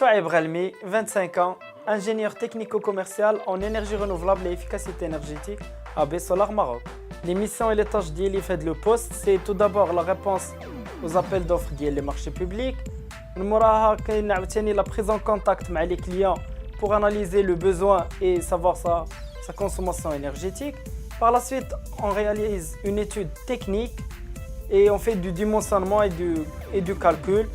Chouaib Ghalmi, 25 ans, ingénieur technico-commercial en énergie renouvelable et efficacité énergétique à Solar Maroc. Les missions et les tâches d'IELI fait le poste, c'est tout d'abord la réponse aux appels d'offres des marchés publics. Nous avons la prise en contact avec les clients pour analyser le besoin et savoir sa consommation énergétique. Par la suite, on réalise une étude technique et on fait du dimensionnement et du calcul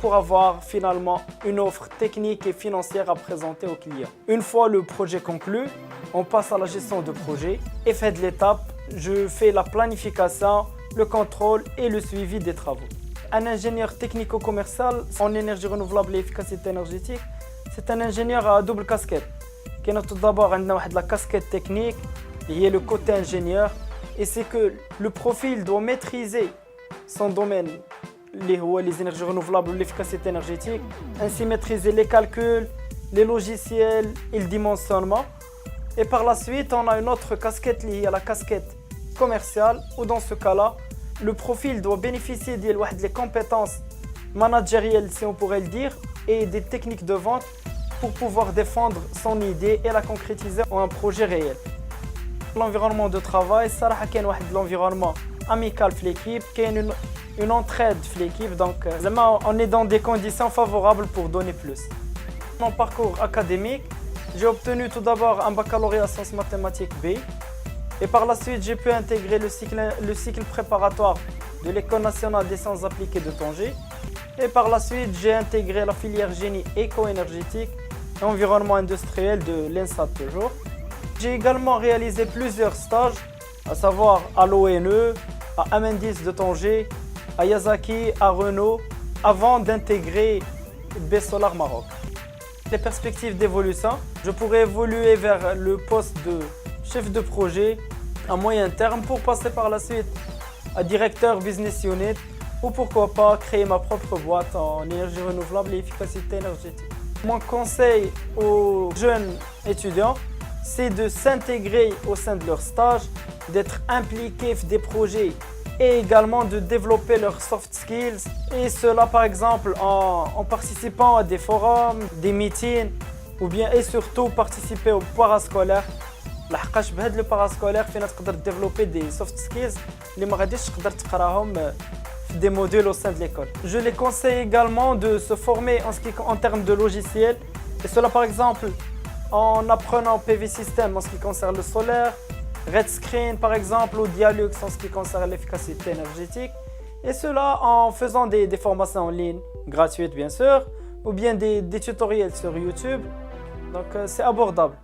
pour avoir finalement une offre technique et financière à présenter aux clients. Une fois le projet conclu, on passe à la gestion de projet et fait de l'étape, je fais la planification, le contrôle et le suivi des travaux. Un ingénieur technico-commercial en énergie renouvelable et efficacité énergétique, c'est un ingénieur à double casquette. Qui a tout d'abord la casquette technique, il y a le côté ingénieur, et c'est que le profil doit maîtriser son domaine, les énergies renouvelables ou l'efficacité énergétique, ainsi maîtriser les calculs, les logiciels et le dimensionnement. Et par la suite, on a une autre casquette liée à la casquette commerciale, où dans ce cas-là, le profil doit bénéficier des compétences managériales, si on pourrait le dire, et des techniques de vente pour pouvoir défendre son idée et la concrétiser en un projet réel. L'environnement de travail, c'est l'environnement amical de l'équipe, une entraide de l'équipe, donc on est dans des conditions favorables pour donner plus. Mon parcours académique, j'ai obtenu tout d'abord un baccalauréat en sciences mathématiques B et par la suite j'ai pu intégrer le cycle préparatoire de l'École nationale des sciences appliquées de Tanger et par la suite j'ai intégré la filière génie éco-énergétique et environnement industriel de l'ENSA toujours. J'ai également réalisé plusieurs stages, à savoir à l'ONE, à Amendis de Tanger, à Yazaki, à Renault, avant d'intégrer Solar Maroc. Les perspectives d'évolution, je pourrais évoluer vers le poste de chef de projet à moyen terme pour passer par la suite à directeur business unit ou pourquoi pas créer ma propre boîte en énergie renouvelable et efficacité énergétique. Mon conseil aux jeunes étudiants, c'est de s'intégrer au sein de leur stage, d'être impliqués dans des projets et également de développer leurs soft skills. Et cela par exemple en participant à des forums, des meetings ou bien et surtout participer au parascolaire. لحقاش بهذا لو باراسكولير فينا تقدر développer des soft skills اللي ما غاديش تقدر تقراهم في des modules au sein de l'école. Je les conseille également de se former en termes de logiciels et cela par exemple en apprenant PV System en ce qui concerne le solaire, RedScreen par exemple ou Dialux en ce qui concerne l'efficacité énergétique et cela en faisant des formations en ligne gratuites bien sûr ou bien des tutoriels sur YouTube, donc c'est abordable.